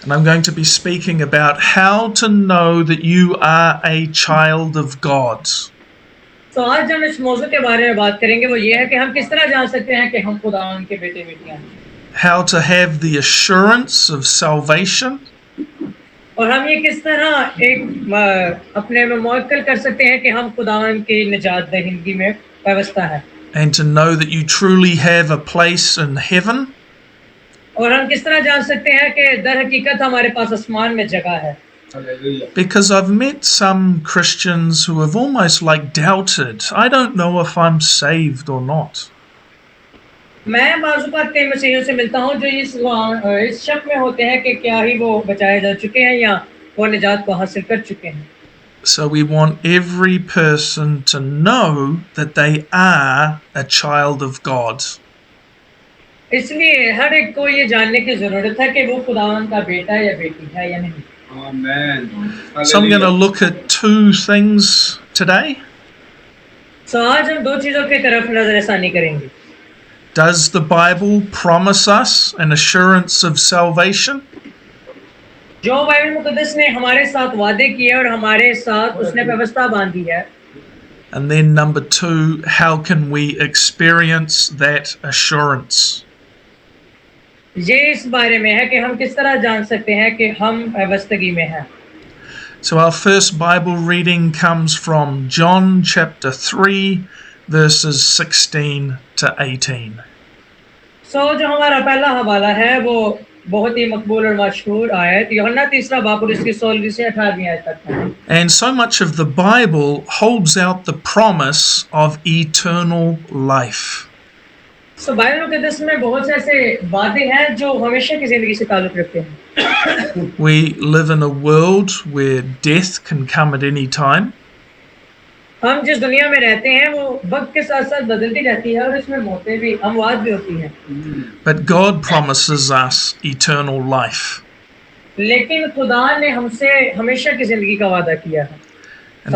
And I'm going to be speaking about how to know that you are a child of God. तो आज हम इस मौजू के बारे में बात करेंगे, वो ये है कि हम किस तरह जान सकते हैं कि हम खुदावन के बेटे बेटियां हैं, How to have the assurance of salvation, और हम ये किस तरह एक अपने में मुअक्कल कर सकते हैं कि हम खुदावन की निजात दहिंदगी में व्यवस्था है, and to know that you truly have a place in heaven. और हम किस तरह जान सकते हैं कि दर हकीकत हमारे पास आसमान में जगह है. Because I've met some Christians who have almost like doubted, I don't know if I'm saved or not. मैं बाज़-औक़ात कई मसीहियों से मिलता हूँ जो इस शक में होते हैं कि क्या ही वो बचाए जा चुके हैं या वो निजात को हासिल कर चुके हैं. So we want every person to know that they are a child of God. इसलिए हर एक को ये जानने की ज़रूरत है कि वो खुदावन का बेटा या बेटी है या नहीं. Amen. So I'm going to look at two things today. तो आज हम दो चीज़ों की तरफ नज़रसानी करेंगे. Does the Bible promise us an assurance of salvation? जो बाइबल मुक़द्दस ने हमारे साथ वादे किए और हमारे साथ उसने व्यवस्था बांधी है. And then number two, how can we experience that assurance? ये इस बारे में है कि हम किस तरह जान सकते हैं कि हम व्यवस्थगी में हैं. So our first Bible reading comes from John chapter 3, verses 16 to 18. So जो हमारा पहला हवाला है वो बहुत ही मकबूल और मशहूर आयत यूहन्ना 3 बाब और इसकी 16वीं से 18वीं आयत तक है. And so much of the Bible holds out the promise of eternal life. So Bible मुक़द्दस में बहुत से ऐसे वादे हैं जो हमेशा की ज़िंदगी से ताल्लुक़ रखते हैं. We live in a world where death can come at any time. हम जिस दुनिया में रहते हैं वो वक्त के साथ साथ बदलती रहती है और इसमें मौतें भी अमवात भी होती हैं. But God promises us eternal life. लेकिन खुदा ने हमसे हमेशा की ज़िंदगी का वादा किया है. And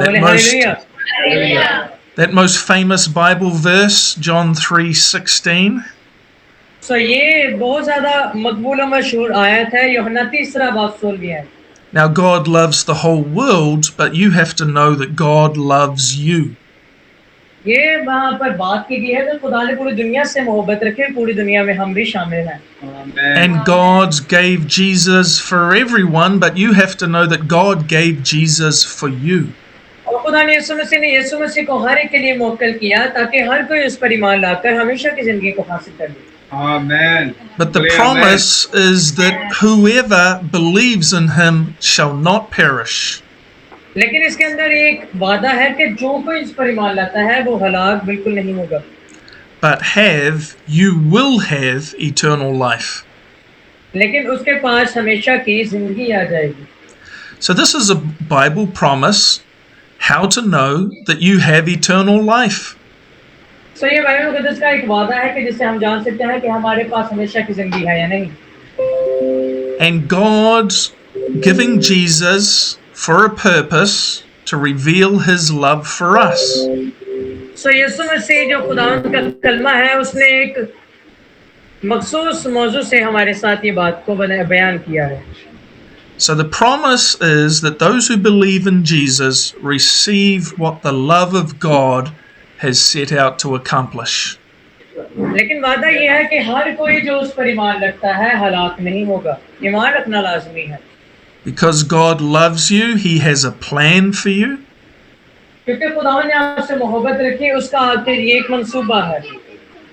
that most famous Bible verse, John 3:16. So ये बहुत ज़्यादा मकबूल और मशहूर आयत है यूहन्ना 3 बाब 16वीं आयत. Now God loves the whole world, but you have to know that God loves you. ये वहाँ पर बात की गई है कि खुदा ने पूरी दुनिया से मोहब्बत रखी, पूरी दुनिया में हम भी शामिल हैं. And God gave Jesus for everyone, but you have to know that God gave Jesus for you. और खुदा ने यीशु मसीह को हर एक के लिए मुवक्किल किया ताकि हर कोई उस पर ईमान लाकर हमेशा की ज़िंदगी को हासिल कर ले. Amen. But the promise is that whoever believes in him shall not perish. लेकिन इसके अंदर एक वादा है कि जो कोई इस पर ईमान लाता है वो हलाक बिल्कुल नहीं होगा. But you will have eternal life. लेकिन उसके पास हमेशा की ज़िंदगी आ जाएगी. So this is a Bible promise, how to know that you have eternal life. So ये बाइबल मुक़द्दस का एक वादा है कि जिससे हम जान सकते हैं कि हमारे पास हमेशा की ज़िंदगी है या नहीं. And God giving Jesus for a purpose to reveal his love for us. So यीशु मसीह जो खुदावंद का कलमा है उसने एक मखसूस मौजू से हमारे साथ ये बात को बयान किया है. So the promise is that those who believe in Jesus receive what the love of God has set out to accomplish. लेकिन वादा ये है कि हर कोई जो उस पर ईमान रखता है हलाक नहीं होगा. ईमान रखना लाज़मी है. Because God loves you, he has a plan for you. क्योंकि खुदा ने आपसे मोहब्बत रखी, उसका आपके लिए एक मंसूबा है.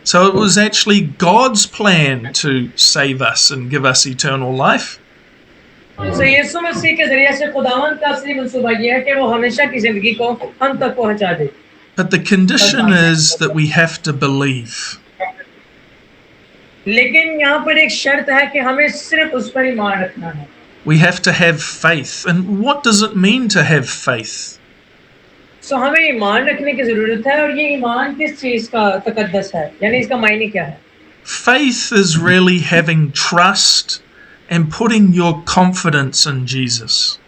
So it was actually God's plan to save us and give us eternal life. So यीशु मसीह के ज़रिए से खुदावंद का असली मंसूबा ये है कि वो हमेशा की ज़िंदगी को हम तक पहुंचा दे. But the condition is that we have to believe. लेकिन यहाँ पर एक शर्त है कि हमें सिर्फ उस पर ईमान रखना है. We have to have faith. And what does it mean to have faith? So हमें ईमान रखने की ज़रूरत है और ये ईमान किस चीज़ का तकद्दस है, यानी इसका मायने क्या है? Faith is really having trust and putting your confidence in Jesus.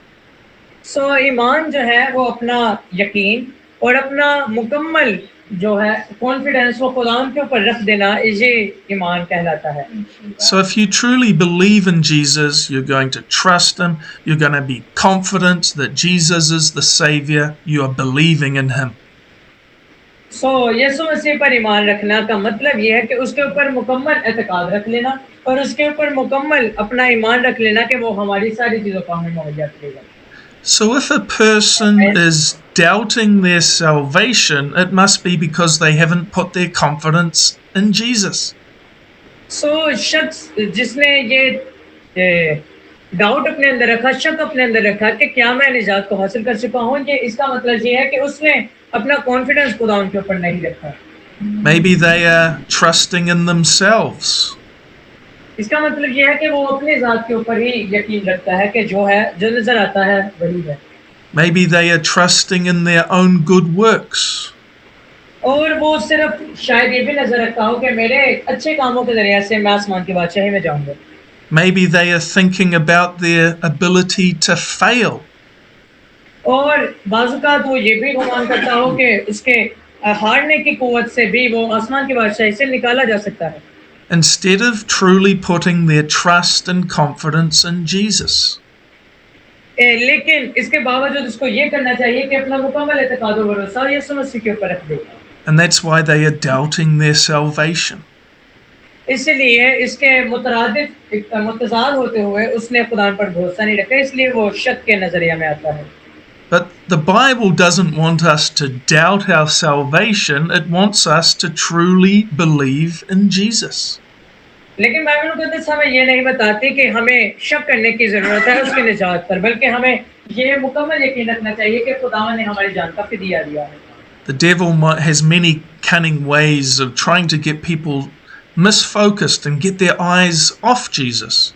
So ईमान जो है वो अपना यकीन और अपना मुकम्मल जो है कॉन्फिडेंस वो खुदावंद के ऊपर रख देना, ये ईमान कहलाता है। So if you truly believe in Jesus, you're going to trust him, you're going to be confident that Jesus is the Savior, you are believing in him. यीशु मसीह पर ईमान रखना का मतलब ये है कि उसके ऊपर मुकम्मल एतकाद रख लेना और उसके ऊपर मुकम्मल अपना ईमान रख लेना कि वो हमारी सारी चीज़ों का हमें मुहैया करेगा। So if a person is doubting their salvation, it must be because they haven't put their confidence in Jesus. शख्स जिसने ये डाउट अपने अंदर रखा, शक अपने अंदर रखा कि क्या मैं निजात को हासिल कर चुका हूँ, ये इसका मतलब ये है कि उसने अपना कॉन्फिडेंस खुदा उनके ऊपर नहीं रखा। Maybe they are trusting in themselves. इसका मतलब ये है कि वो अपने ज़ात के ऊपर ही यकीन रखता है कि जो है, जो नजर आता है वही है। Maybe they are trusting in their own good works. और वो सिर्फ शायद ये भी नजर रखता हो कि मेरे अच्छे कामों के जरिए से मैं आसमान की बादशाही में जाऊंगा। Maybe they are thinking about their ability to fail. और बाज़-औक़ात वो ये भी गुमान करता हो कि उसके हारने की कुव्वत से भी वो आसमान की बादशाही से निकाला जा सकता है। Instead of truly putting their trust and confidence in Jesus. लेकिन इसके बावजूद उसको ये करना चाहिए कि अपना मुकम्मल एतकाद और भरोसा यीशु मसीह के ऊपर रख दे। And that's why they are doubting their salvation. इसलिए इसके मुतज़ाद होते हुए उसने खुदा पर भरोसा नहीं रखा, इसलिए वो शक के नजरिया में आता है। But the Bible doesn't want us to doubt our salvation, it wants us to truly believe in Jesus. लेकिन बाइबल मुक़द्दस हमें ये नहीं बताती कि हमें शक करने की ज़रूरत है उसकी निजात पर, बल्कि हमें ये मुकम्मल यकीन रखना चाहिए कि खुदावंद ने हमारी जान का फ़िदिया दिया है। The devil has many cunning ways of trying to get people misfocused and get their eyes off Jesus.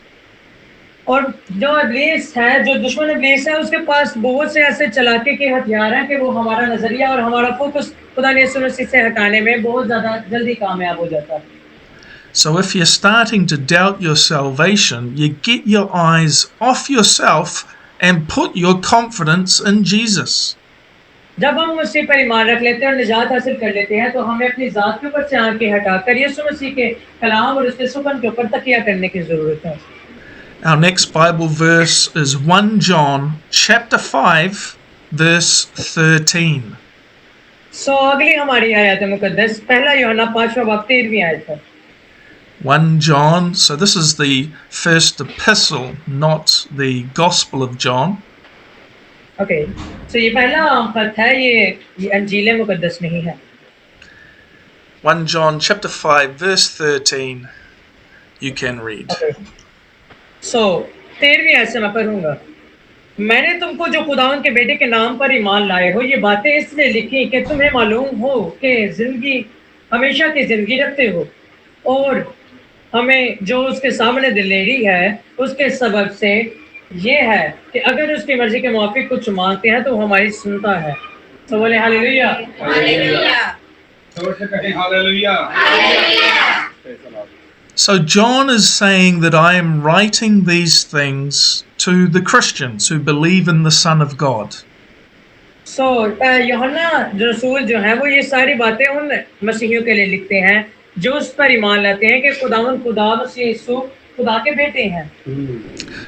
और जो इब्लीस है, जो दुश्मन इब्लीस है, उसके पास बहुत से ऐसे चालाकी के हथियार हैं कि वो हमारा नजरिया और हमारा फोकस खुदा यीशु मसीह से हटाने में बहुत ज़्यादा जल्दी कामयाब हो जाता है। So if you're starting to doubt your salvation, you get your eyes off yourself and put your confidence in Jesus. जब हम मसीह पर ईमान रख लेते हैं और निजात हासिल कर लेते हैं, तो हमें अपनी ज़ात के ऊपर से आंखें हटाकर यीशु मसीह के कलाम और उसके सुकन के ऊपर तकिया करने की ज़रूरत है। Our next Bible verse is 1 John chapter 5 verse 13. अगली हमारी आयत मुकद्दस पहला यूहन्ना 5वां बाब 13वीं आयत है। 1 John, so this is the first epistle, not the Gospel of John. Okay, ये पहला खत है, ये अंजील मुकद्दस नहीं है। 1 John chapter 5 verse 13, you can read. Okay. 13वीं आयत से मैं पढ़ूंगा। मैंने तुमको जो खुदावंद के बेटे के नाम पर ईमान लाए हो, ये बातें इसलिए लिखी कि तुम्हें मालूम हो कि जिंदगी हमेशा की जिंदगी रखते हो, और हमें जो उसके सामने दिलेरी है उसके सबब से ये है कि अगर उसकी मर्जी के मुताबिक कुछ मांगते हैं तो वो हमारी सुनता है। तो बोले hallelujah. So John is saying that I am writing these things to the Christians who believe in the Son of God. यूहन्ना जो रसूल जो है वो ये सारी बातें उन मसीहियों के लिए लिखते हैं जो उस पर ईमान लाते हैं कि खुदावंद खुदा मसीह यीशु खुदा के बेटे हैं।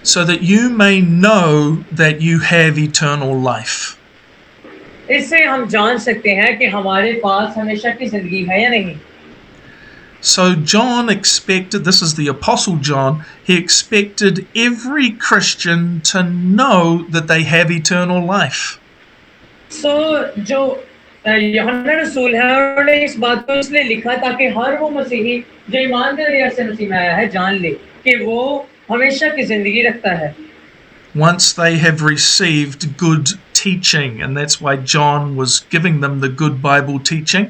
So that you may know that you have eternal life. इससे हम जान सकते हैं कि हमारे पास हमेशा की जिंदगी है या नहीं। So John expected, this is the Apostle John, he expected every Christian to know that they have eternal life. जो यूहन्ना रसूल है उन्होंने इस बात को इसलिए लिखा ताकि हर वो मसीही जो ईमान के जरिए से मसीह में आया है जान ले कि वो हमेशा की जिंदगी रखता है। Once they have received good teaching, and that's why John was giving them the good Bible teaching.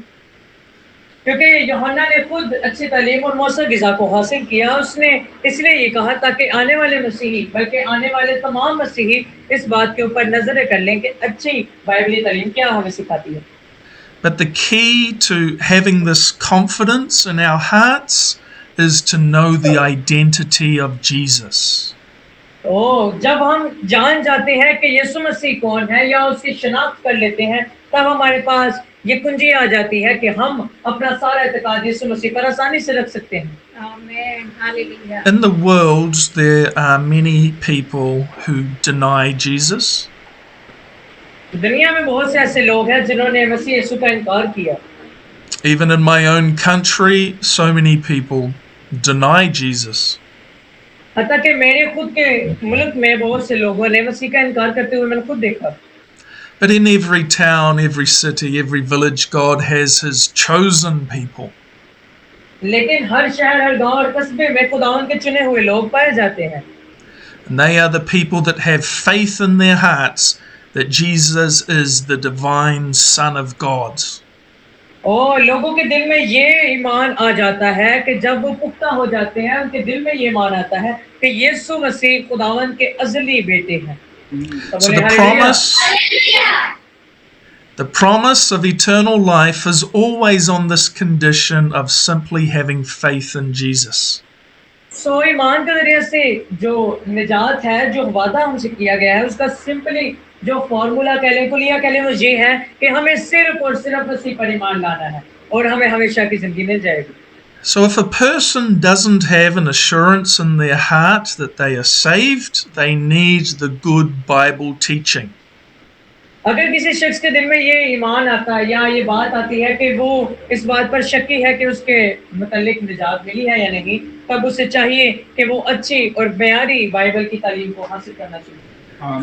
क्योंकि यूहन्ना ने खुद अच्छी तालीम और मौसर ग़िज़ा को हासिल किया, उसने इसलिए ये कहा ताकि आने वाले मसीही, बल्कि आने वाले तमाम मसीही इस बात के ऊपर नजर कर लें कि अच्छी बाइबली तालीम क्या हमें सिखाती है। But the key to having this confidence in our hearts is to know the identity of Jesus. जब हम जान जाते हैं कि यीशु मसीह कौन है या उसकी शिनाख्त कर लेते हैं, तब हमारे पास ये कुंजी आ जाती है कि हम अपना सारा एतकाद यीशु मसीह पर आसानी से रख सकते हैं। Amen. Hallelujah. In the world, there are many people who deny Jesus. दुनिया में बहुत से ऐसे लोग हैं जिन्होंने मसीह यीशु का इनकार किया। Even in my own country, so many people deny Jesus. हत्ता कि मेरे खुद के मुल्क में बहुत से लोगों ने मसीह का इनकार करते हुए मैंने खुद देखा। But in every town, every city, every village, God has His chosen people. लेकिन हर शहर, हर गांव और कस्बे में खुदावंद के चुने हुए लोग पाए जाते हैं। And they are the people that have faith in their hearts that Jesus is the divine Son of God. और लोगों के दिल में ये ईमान आ जाता है कि जब वो पुख्ता हो जाते हैं, उनके दिल में ये ईमान आता है कि यीशु मसीह खुदावंद के अज़ली बेटे हैं। So the promise of eternal life is always on this condition of simply having faith in Jesus. सो ईमान के जरिए से जो निजात है, जो वादा हमसे किया गया है, उसका सिंपली जो फॉर्मूला कह लें, कुलिया कह लें, वो ये है कि हमें सिर्फ और सिर्फ मसीह पर ईमान लाना है और हमें हमेशा की जिंदगी मिल जाएगी। So if a person doesn't have an assurance in their heart that they are saved, they need the good Bible teaching. अगर किसी शख्स के दिल में ये ईमान आता है या ये बात आती है कि वो इस बात पर शक्की है कि उसके मुतल्लिक निजात मिली है या नहीं, तब उसे चाहिए कि वो अच्छी और मेयारी बाइबल की तालीम को हासिल करना चाहिए।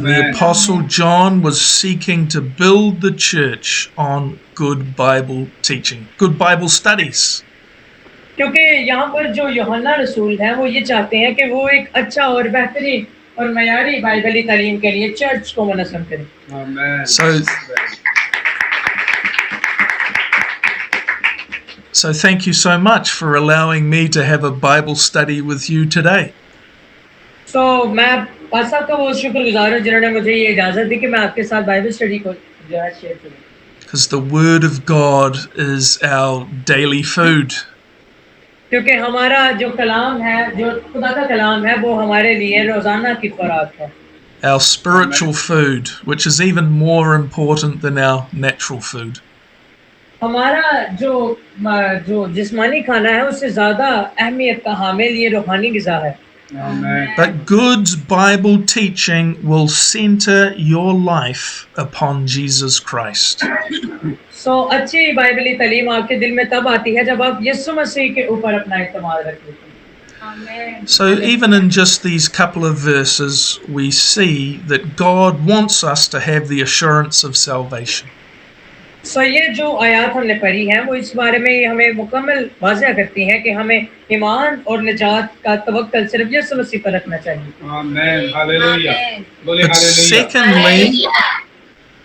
The Apostle John was seeking to build the church on good Bible teaching, good Bible studies. क्योंकि यहाँ पर जो यूहन्ना रसूल हैं वो ये चाहते हैं कि वो एक अच्छा और बेहतरीन और मयारी बाइबली तालीम के लिए चर्च को मुनज़्ज़म करें। So thank you so much for allowing me to have a Bible study with you today. So मैं पास साहब का बहुत शुक्रगुजार हूँ जिन्होंने मुझे ये इजाज़त दी कि मैं आपके साथ बाइबल स्टडी को जो है शेयर करूँ। Because the Word of God is our daily food. क्योंकि हमारा जो कलाम है, जो खुदा का कलाम है, वो हमारे लिए रोजाना की खुराक है। Our spiritual food, which is even more important than our natural food. हमारा जो जिस्मानी खाना है उससे ज़्यादा अहमियत का हामिल ये रूहानी ग़िज़ा है। But good Bible teaching will center your life upon Jesus Christ. So अच्छी बाइबली तालीम आपके दिल में तब आती है जब आप यीशु मसीह के ऊपर अपना इत्मीनान रखते हैं। So even in just these couple of verses, we see that God wants us to have the assurance of salvation. So ये जो आयत हमने पढ़ी है वो इस बारे में हमें मुकम्मल वाज़ह करती है कि हमें ईमान और निजात का तवक्कुल सिर्फ यीशु मसीह पर रखना चाहिए। आमीन, हालेलुया। बोले hallelujah.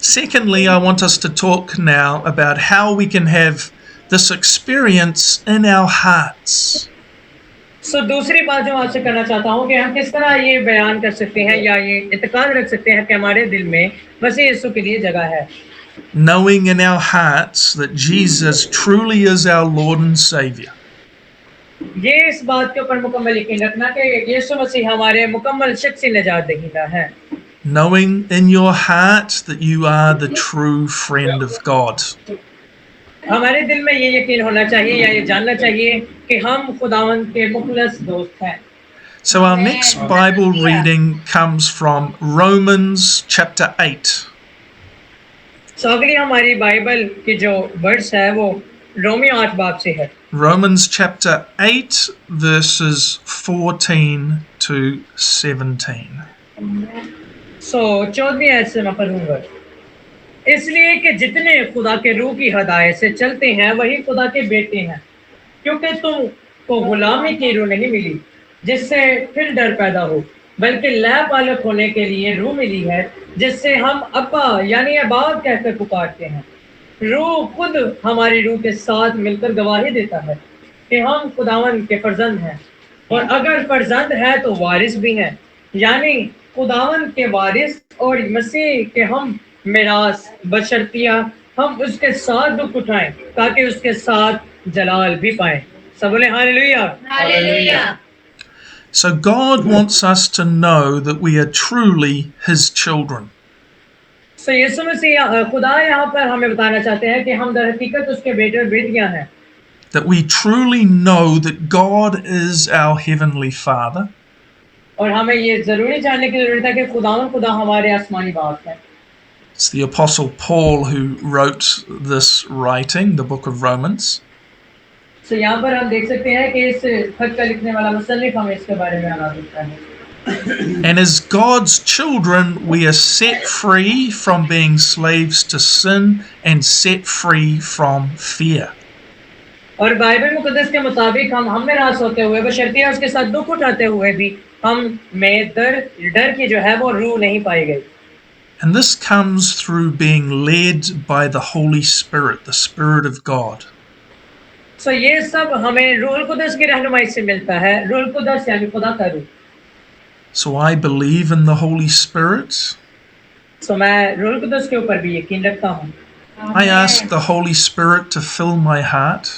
Secondly, I want us to talk now about how we can have this experience in our hearts. So दूसरी बात जो आपसे करना चाहता हूँ कि हम किस तरह ये बयान कर सकते हैं या ये इत्मीनान रख सकते हैं कि हमारे दिल में मसीह यीशु के लिए जगह है। Knowing in our hearts that Jesus truly is our Lord and Savior. ये इस बात के ऊपर मुकम्मल यकीन रखना कि यीशु मसीह हमारे मुकम्मल शख्सी निजात दहिंदा है। Knowing in your heart that you are the true friend of God. हमारे दिल में ये यकीन होना चाहिए या ये जानना चाहिए कि हम खुदावंद के मुखलस दोस्त हैं। So our next Bible reading comes from Romans chapter 8. So अगली हमारी बाइबल की जो वर्स है वो रोमियो 8 बाब से है। Romans chapter 8 verses 14 to 17. So 14वीं आयत से मैं पढ़ूंगा। इसलिए कि जितने खुदा के रूह की हदायत से चलते हैं वही खुदा के बेटे हैं, क्योंकि तुमको गुलामी की रूह नहीं मिली जिससे फिर डर पैदा हो, बल्कि लय पालक होने के लिए रूह मिली है जिससे हम अब्बा यानी अबाब कहकर पुकारते हैं। रूह खुद हमारी रूह के साथ मिलकर गवाही देता है कि हम खुदावन के फर्जंद हैं, और अगर फर्जंद हैं तो वारिस भी हैं, यानी खुदावन के वारिस और मसीह के हम मिरास, बशर्तिया हम उसके साथ दुख उठाएं ताकि उसके साथ जलाल भी पाएं। सब बोले hallelujah. Hallelujah. So God wants us to know that we are truly His children. सो यीशु मसीह खुदा यहाँ पर हमें बताना चाहते हैं कि हम दर हकीकत उसके बेटे और बेटियां हैं, that we truly know that God is our Heavenly Father, और हमें ये जरूरी जानने की जरूरत है कि खुदा हमारे आसमानी बाप है। It's the Apostle Paul who wrote this writing, the book of Romans. सो यहाँ पर हम देख सकते हैं कि इस खत का लिखने वाला मुसन्निफ हमें इसके बारे में आगाह देता है। And as God's children, we are set free from being slaves to sin and set free from fear. और बाइबल मुकद्दस के मुताबिक हम में रास होते हुए बशर्तिया उसके साथ दुख उठाते हुए भी हम में डर की जो है वो रूह नहीं पाई गई। And this comes through being led by the Holy Spirit, the Spirit of God. सो ये सब हमें रूह कुदस की रहनुमाई से मिलता है। रूह कुदस यानी खुदा का रूह। So I believe in the Holy Spirit. सो मैं रूह कुदस के ऊपर भी यकीन रखता हूँ। I ask the Holy Spirit to fill my heart.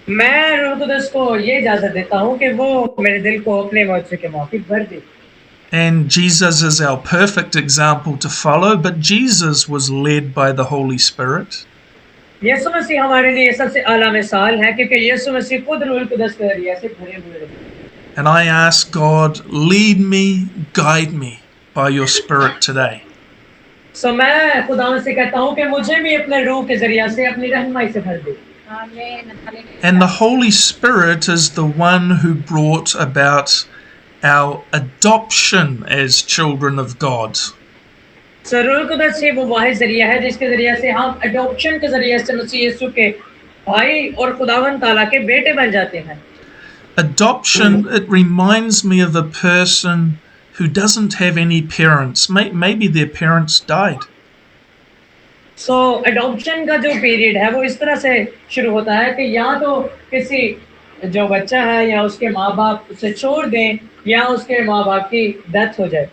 मैं रूह कुदस को ये इजाजत देता हूँ कि वो मेरे दिल को अपने मौजूद के मौके भर दे। And Jesus is our perfect example to follow, but Jesus was led by the Holy Spirit. यीशु मसीह हमारे लिए सबसे आला मिसाल है क्योंकि यीशु मसीह खुद रूह कुदस के जरिए से भरे हुए हैं। And I ask God, lead me, guide me by your Spirit today. सो मैं खुदा से कहता हूँ कि मुझे भी अपने रूह के जरिए से अपनी रहनुमाई से भर दे। And the Holy Spirit is the one who brought about our adoption as children of God. सो रूह कुदस से वो वाहिद जरिया है जिसके जरिए से हम अडॉप्शन के जरिए से मसीह यीशु के भाई और खुदावंद ताला के बेटे बन जाते हैं। Adoption, it reminds me of a person who doesn't have any parents. Maybe their parents died. So adoption का जो पीरियड है वो इस तरह से शुरू होता है कि या तो किसी जो बच्चा है या उसके माँ बाप उसे छोड़ दें या उसके माँ बाप की डेथ हो जाए।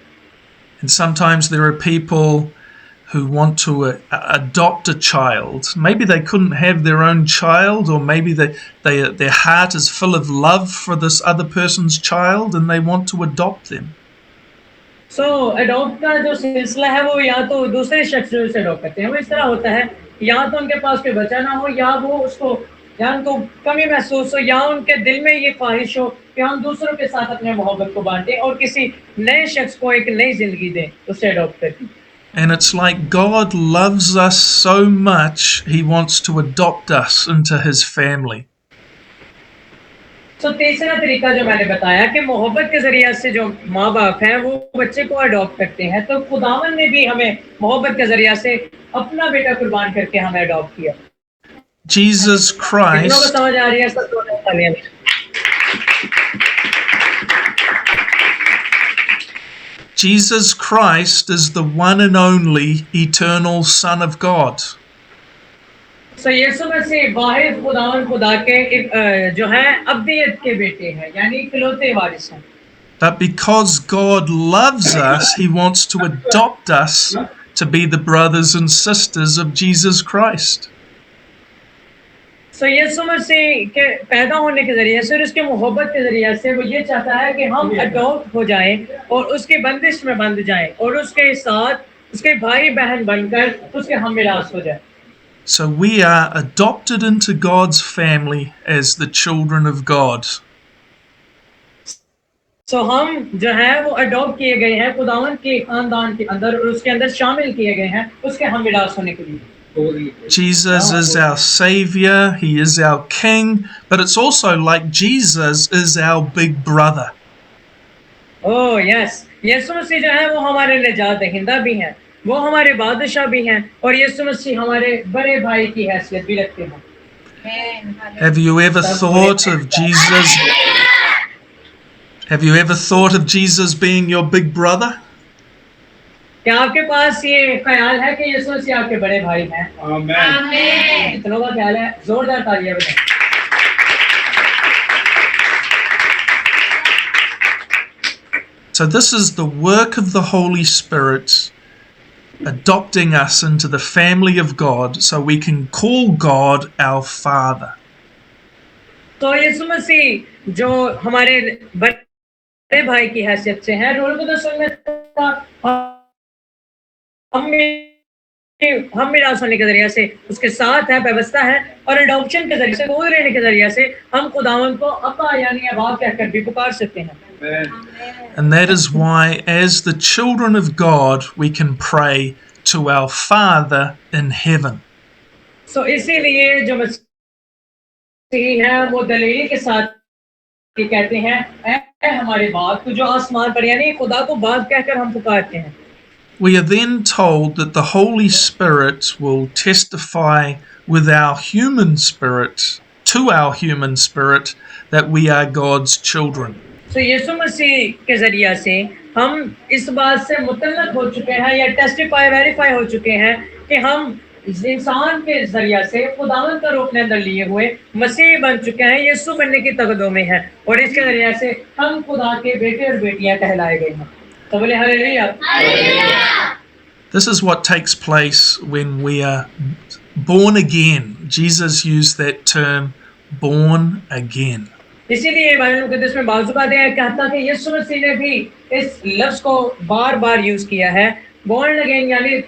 And sometimes there are people who want to adopt a child. Maybe they couldn't have their own child, or maybe their heart is full of love for this other person's child and they want to adopt them. So adopt का जो सिलसिला है वो या तो दूसरे शख्स जो उसे अडॉप्ट करते हैं वो इस तरह होता है, या तो उनके पास कोई बच्चा ना हो या वो उसको या उनको कमी महसूस हो या उनके दिल में ये ख्वाहिश हो कि हम दूसरों के साथ अपने मोहब्बत को बांटें और किसी नए शख्स को एक नई जिंदगी दें उसे अडॉप्ट करके। And it's like God loves us so much, He wants to adopt us into His family. तो तीसरा तरीका जो मैंने बताया कि मोहब्बत के जरिए से जो माँ बाप हैं वो बच्चे को अडॉप्ट करते हैं, तो खुदावन ने भी हमें मोहब्बत के जरिए से अपना बेटा कुर्बान करके हमें अडॉप्ट किया। Jesus Christ, समझ आ रही है सब? Jesus Christ is the one and only eternal Son of God. सो यीशु मसीह वाहिद खुदा के एक जो है अब्दियत के बेटे हैं यानी इकलौते वारिस हैं। But because God loves us, He wants to adopt us to be the brothers and sisters of Jesus Christ. सो यीशु मसीह के पैदा होने के जरिए से और उसके मोहब्बत के जरिए से वो ये चाहता है कि हम अडॉप्ट हो जाएं और उसकी बंदिश में बंध जाएं और उसके साथ उसके भाई बहन बनकर उसके हम मिरास हो जाएं। So we are adopted into God's family as the children of God. सो हम जो है वो अडॉप्ट किए गए हैं खुदावंद के खानदान के अंदर और उसके अंदर शामिल किए गए हैं उसके हम मिरास होने के लिए। Jesus is our Savior, He is our King, but it's also like Jesus is our big brother. Oh yes, यीशु मसीह जो है वो हमारे निजात दहिंदा भी हैं, वो हमारे बादशाह भी हैं और यीशु मसीह हमारे बड़े भाई की हैसियत भी रखते हैं। Have you ever thought of Jesus? Have you ever thought of Jesus being your big brother? क्या आपके पास ये ख्याल है कि यीशु मसीह आपके बड़े भाई हैं? आमीन। कितनों का ख्याल है? जोरदार तालियां बजाएं। So this is the work of the Holy Spirit, adopting us into the family of God so we can call God our Father. तो यीशु मसीह जो हमारे बड़े भाई की हैसियत से हैं, रोल को तो हम मिलास होने के जरिए से उसके साथ है, व्यवस्था है, और अडॉप्शन के जरिए से, गोद लेने के जरिए से हम खुदावंद को अब्बा यानी अबाब कहकर भी पुकार सकते हैं. And that is why, as the children of God, we can pray to our Father in heaven. So इसीलिए जो मसीही हैं वो दलील के साथ ये कहते हैं, ऐ हमारे बाप जो आसमान पर, यानी खुदा को बाप कहकर हम पुकारते हैं. We are then told that the Holy Spirit will testify with our human spirit, to our human spirit, that we are God's children. So यीशु मसीह के जरिए से हम इस बात से मुतल्लक हो चुके हैं या टेस्टिफाई वेरीफाई हो चुके हैं कि हम इंसान के जरिए से खुदावंद का रूप अंदर लिए हुए मसीह बन चुके हैं, यीशु बनने की तकदों में हैं, और इसके जरिए से हम खुदा के बेटे और बेटियां कहलाए गए हैं. तो बोले hallelujah. This is what takes place when we are born again. Jesus used that term, born again. इसीलिए बाइबल मुकद्दस में बाजुकात है कहता कि यीशु मसीह ने भी इस लफ्ज को बार-बार यूज किया है. born again यानी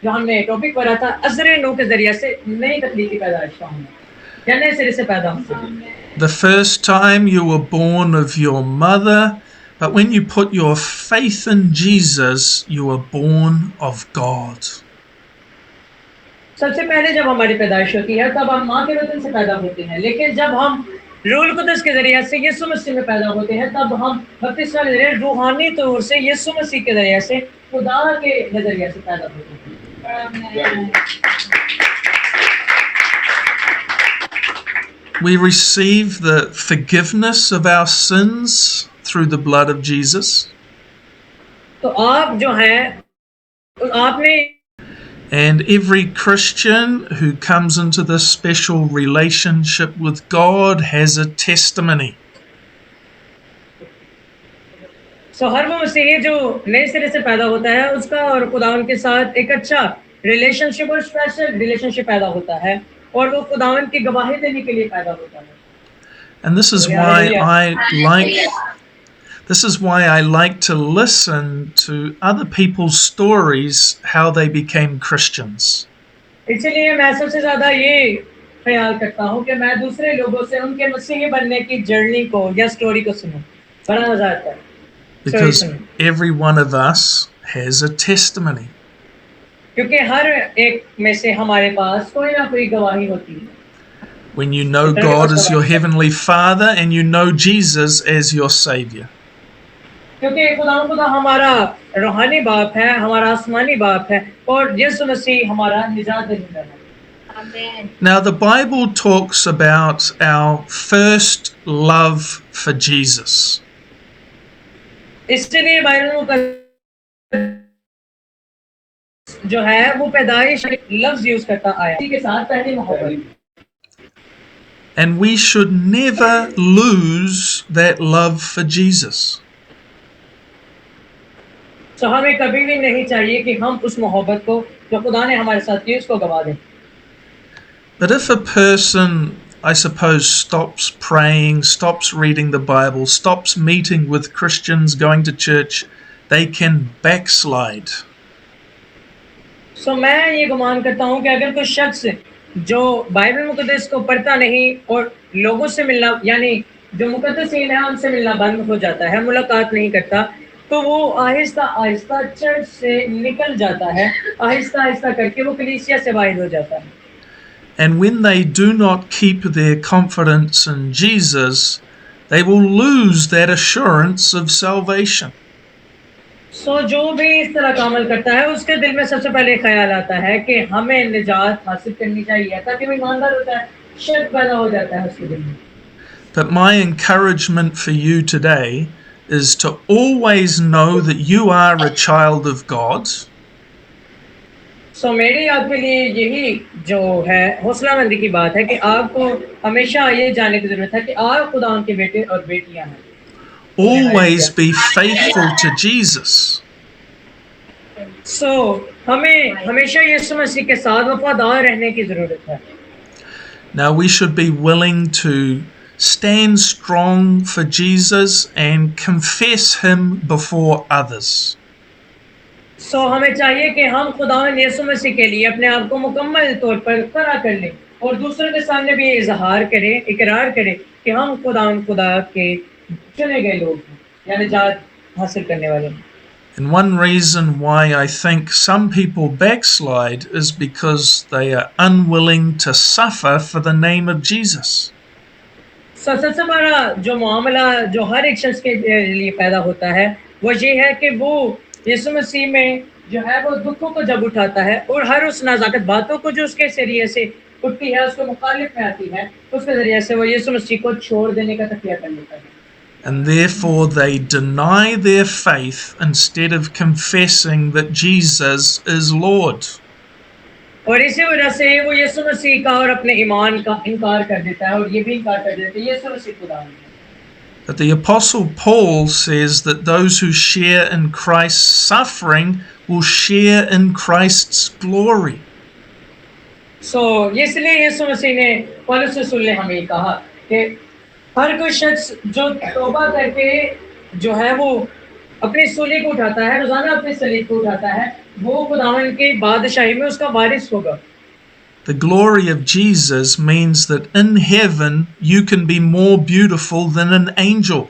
जो हमने टॉपिक पढ़ा था, अज़रे नू के जरिए से नई तकलीकी पैदाइश का होना, या नए सिरे से पैदा होना. The first time you were born of your mother, but when you put your faith in Jesus, you were born of God. सबसे पहले जब हमारी पैदाइश होती है तब हम माँ के वतन से पैदा होते हैं, लेकिन जब हम रूल कुदस के जरिए से यीशु मसीह में पैदा होते हैं तब हम बपतिस्मा के जरिए रूहानी तौर से यीशु मसीह के जरिए से खुदा के नजरिए से पैदा होते हैं. We receive the forgiveness of our sins through the blood of Jesus. तो आप जो हैं आपने And every Christian who comes into this special relationship with God has a testimony. So हर वो मसीही जो नए सिरे से पैदा होता है उसका और खुदावन के साथ एक अच्छा रिलेशनशिप और स्पेशल रिलेशनशिप पैदा होता है, और वो खुदावन की गवाही देने के लिए पैदा होता है. And this is why I like to listen to other people's stories, how they became Christians. इसलिए मैं सबसे ज्यादा ये ख्याल करता हूँ कि मैं दूसरे लोगों से उनके मसीही बनने की जर्नी को या स्टोरी को सुनूं. बड़ा मजा आता है. Because every one of us has a testimony. क्योंकि हर एक में से हमारे पास कोई ना कोई गवाही होती है. When you know God as your heavenly Father and you know Jesus as your Savior. क्योंकि खुदा हमारा रूहानी बाप है, हमारा आसमानी बाप है, और यीशु मसीह हमारा निजात देने वाला है. Amen. Now the Bible talks about our first love for Jesus. इसलिए बाइबल जो है वो पैदाइश लफ्ज यूज करता आया, इसी के साथ पहली मोहब्बत. And we should never lose that love for Jesus. तो हमें कभी भी नहीं चाहिए कि हम उस मोहब्बत को जो खुदा ने हमारे साथ की उसको गवा दें. But if a person, I suppose, stops praying, stops reading the Bible, stops meeting with Christians, going to church, they can backslide. So मैं ये गुमान करता हूँ कि अगर कोई शख्स जो बाइबल मुकद्दस को पढ़ता नहीं और लोगों से मिलना यानी जो मुकद्दसीन है उनसे मिलना बंद हो जाता है, मुलाकात नहीं करता, तो वो आहिस्ता आहिस्ता चर्च से निकल जाता है, आहिस्ता आहिस्ता करके वो कलीसिया से बाहर हो जाता है. And when they do not keep their confidence in Jesus, they will lose that assurance of salvation. So जो भी इस तरह का अमल करता है उसके दिल में सबसे पहले ख्याल आता है कि हमें निजात हासिल करनी चाहिए, ताकि वो ईमानदार होता है, शक पैदा हो जाता है उसके दिल में. But my encouragement for you today is to always know that you are a child of God. So मेरी आपके लिए यही जो है हौसलामंदी की बात है कि आपको हमेशा ये जानने की जरूरत है कि आप खुदा के बेटे और बेटियां हैं. Always be faithful to Jesus. So हमें हमेशा यीशु मसीह के साथ वफादार रहने की जरूरत है. Now we should be willing to stand strong for Jesus and confess him before others. सो हमें चाहिए कि हम खुदावंद यीशु मसीह के लिए अपने आप को मुकम्मल तौर पर खड़ा कर लें और दूसरों के सामने भी ये इजहार करें, इकरार करें कि हम खुदावंद खुदा के चुने गए लोग हैं या निजात हासिल करने वाले हैं। And one reason why I think some people backslide is because they are unwilling to suffer for the name of Jesus. सबसे बड़ा जो मामला जो हर एक शख्स के लिए पैदा होता है वो ये है कि वो यीशु मसीह में जो है वो दुखों को जब उठाता है और हर उस नाज़ाकत बातों को जो उसके जरिए से उठती है उसके मुखालिफ में आती है उसके जरिए से वो यीशु मसीह को छोड़ देने का तकिया कर लेता है। And therefore they deny their faith instead of confessing that Jesus is Lord. और इसी वजह से वो यीशु मसीह का और अपने ईमान का इनकार कर देता है और ये भी इनकार कर देता है यीशु मसीह खुदा है। But the Apostle Paul says that those who share in Christ's suffering will share in Christ's glory. इसलिए यीशु मसीह ने पौलुस रसूल ने हमें कहा कि हर कोई शख्स जो तौबा करके जो है वो अपने सूली को उठाता है, रोजाना अपने सलीब को उठाता है, वो खुदावंद की बादशाही में उसका वारिस होगा। The glory of Jesus means that in heaven you can be more beautiful than an angel.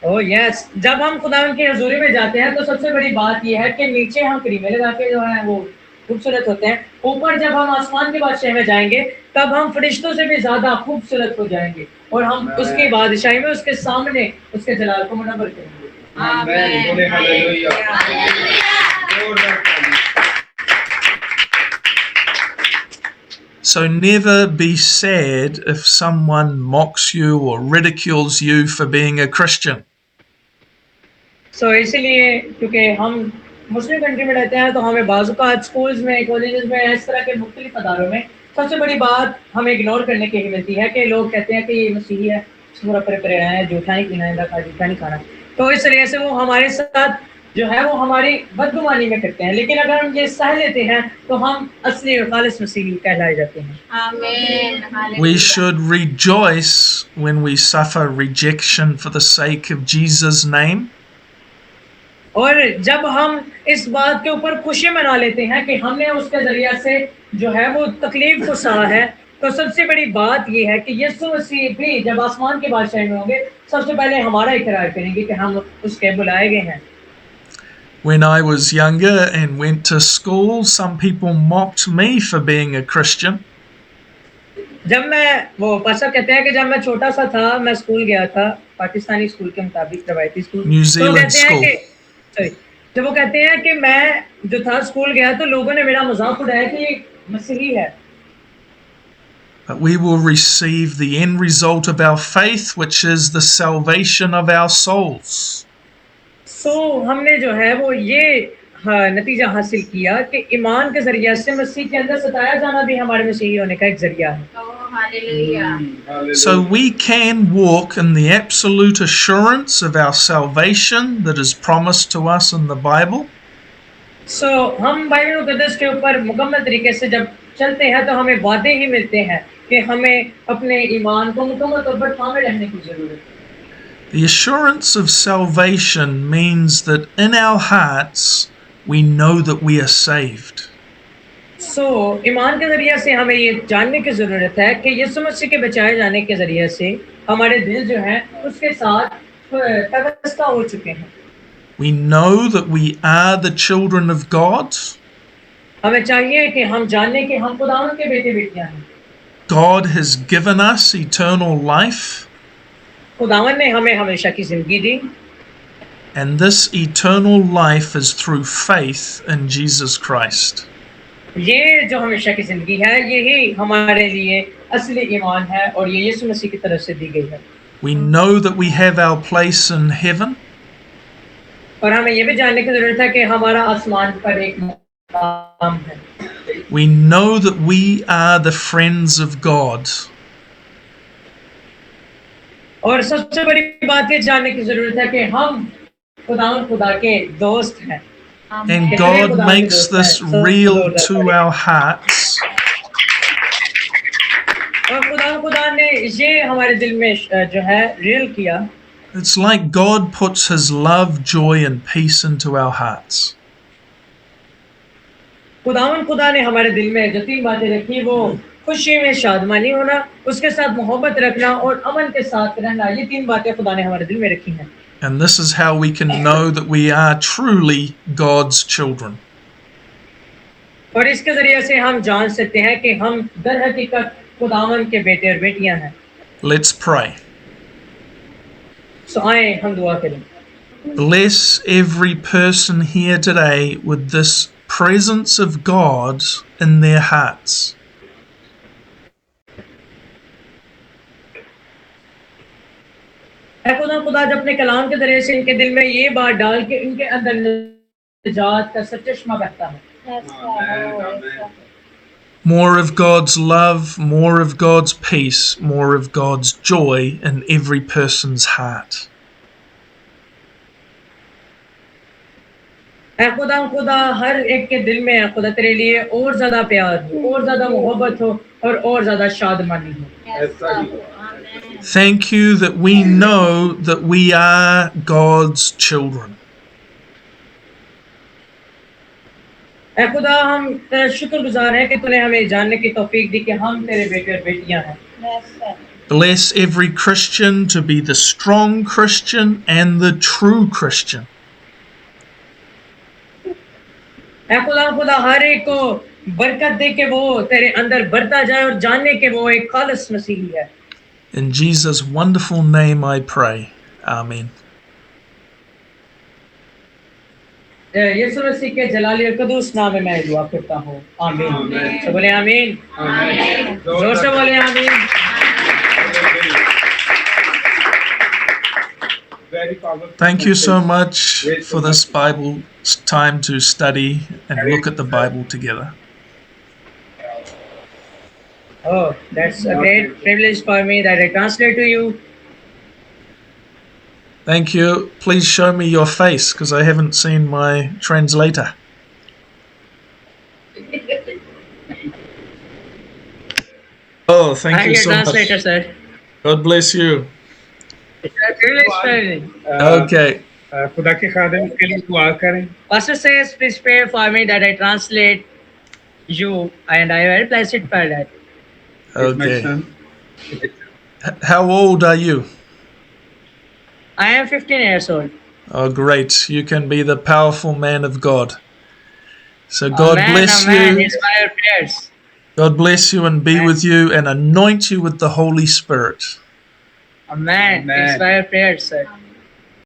Oh yes, जब हम खुदावंद की हजूरी में जाते हैं तो सबसे बड़ी बात यह है कि नीचे हम करीमे लगा के जो है वो खूबसूरत होते हैं, ऊपर जब हम आसमान की बादशाही में जाएंगे तब हम फरिश्तों से भी ज्यादा खूबसूरत हो जाएंगे और हम उसकी बादशाही में उसके सामने उसके जलाल को मुनव्वर करेंगे। आमीन, hallelujah. So never be sad if someone mocks you or ridicules you for being a Christian. इसलिए क्योंकि हम मुस्लिम कंट्री में रहते हैं तो हमें बाज़-औक़ात स्कूल्स में, कॉलेजेस में इस तरह के मुख्तलिफ अदारों में सबसे बड़ी बात हमें इग्नोर करने की ही मिलती है कि लोग कहते हैं कि ये मसीही है, पूरा परे रहना है, जूठा नहीं पीना है, जूठा नहीं खाना। तो इस तरह से वो हमारे साथ जो है वो हमारी बदगुमानी में करते हैं, लेकिन अगर हम ये सह लेते हैं तो हम असली और खालिस मसीही कहलाए जाते हैं। आमीन। We should rejoice when we suffer rejection for the sake of Jesus' name. और जब हम इस बात के ऊपर खुशी मना लेते हैं कि हमने उसके जरिए से जो है वो तकलीफ को सहा है, तो सबसे बड़ी बात ये है कि यीशु मसीह भी जब आसमान के बादशाही में होंगे सबसे पहले हमारा इकरार करेंगे कि हम उसके बुलाए गए हैं। When I was younger and went to school, some people mocked me for being a Christian. जब मैं वो पासा कहते हैं कि जब मैं छोटा सा था, मैं स्कूल गया था, पाकिस्तानी स्कूल के मुताबिक रवायती स्कूल, New Zealand school. जब वो कहते हैं कि मैं जो था स्कूल गया तो लोगों ने मेरा मजाक उड़ाया कि ये मसीही है। But we will receive the end result of our faith, which is the salvation of our souls. हमने जो है वो ये नतीजा हासिल किया कि ईमान के जरिए से मसीह के अंदर सताया जाना भी हमारे मसीही होने का एक जरिया है। So we can walk in the absolute assurance of our salvation that is promised to us in the Bible. हम बाइबल मुकद्दस के ऊपर मुकम्मल तरीके से जब चलते हैं तो हमें वादे ही मिलते हैं कि हमें अपने ईमान को मुकम्मल तौर पर थामे रहने की जरूरत है। The assurance of salvation means that in our hearts we know that we are saved. ईमान के जरिए से हमें ये जानने की जरूरत है कि यीशु मसीह के बचाए जाने के जरिए से हमारे दिल जो है उसके साथ तबस्ता हो चुके हैं। We know that we are the children of God. हमें चाहिए कि हम जाने कि हम खुदावंद के बेटे बेटियां हैं। God has given us eternal life. खुदावंद ने हमें हमेशा की जिंदगी दी। And this eternal life is through faith in Jesus Christ. ये जो हमेशा की जिंदगी है यही हमारे लिए असली ईमान है और ये यीशु मसीह की तरफ से दी गई है। We know that we have our place in heaven. और हमें ये भी जानने की जरूरत है कि हमारा आसमान पर एक मुकाम है। We know that we are the friends of God. और सबसे बड़ी बात ये जानने की जरूरत है कि हम खुदा के दोस्त हैं। And God makes this real to our hearts. और खुदा ने ये हमारे दिल में जो है रियल किया। It's like God puts his love, joy and peace into our hearts. खुदा ने हमारे दिल में जो 3 बातें रखी वो खुशी में शादमानी होना, उसके साथ मोहब्बत रखना और अमन के साथ रहना। ये 3 बातें खुदा ने हमारे दिल में रखी हैं। And this is how we can know that we are truly God's children. और इसके ज़रिए से हम जान सकते हैं कि हम दर हकीकत खुदावन के बेटे और बेटियां हैं। Let's pray. सो आए हम दुआ करें। Bless every person here today with this presence of God in their hearts. खुदा जब अपने कलाम के ज़रिए से इनके दिल में ये बात डाल के इनके अंदर निजात का सचश्मा बहता है। More of God's love, more of God's peace, more of God's joy in every person's heart. खुदा हर एक के दिल में खुदा तेरे लिए और ज़्यादा प्यार हो, और ज़्यादा मोहब्बत हो और ज़्यादा शादमानी हो। Thank you that we know that we are God's children. खुदा हम तेरा शुक्रगुजार हैं कि तूने हमें जानने की तौफीक दी कि हम तेरे बेटे और बेटियां हैं। Bless every Christian to be the strong Christian and the true Christian. खुदा हर एक को बरकत दे के वो तेरे अंदर बढ़ता जाए और जानने के वो एक खालिस मसीही है। In Jesus' wonderful name I pray. Amen. यीशु मसीह के जलाली और कदूस नाम में मैं दुआ करता हूँ। आमीन। सब बोले आमीन। जोर से बोले आमीन। Thank you so much for this Bible time to study and look at the Bible together. Oh, that's a great privilege for me that I translate to you. Thank you. Please show me your face because I haven't seen my translator. Oh, thank you so translator, much. Sir. God bless you. It's a privilege for me. Okay. खुदा के खादिम के लिए दुआ करें। Pastor says, please pray for me that I translate you, and I am very blessed for that. Okay. How old are you? I am 15 years old. Oh, great. You can be the powerful man of God. So God bless amen. you. Inspire prayers. God bless you and be with you and anoint you with the Holy Spirit. Amen. Amen. Inspire prayers, sir.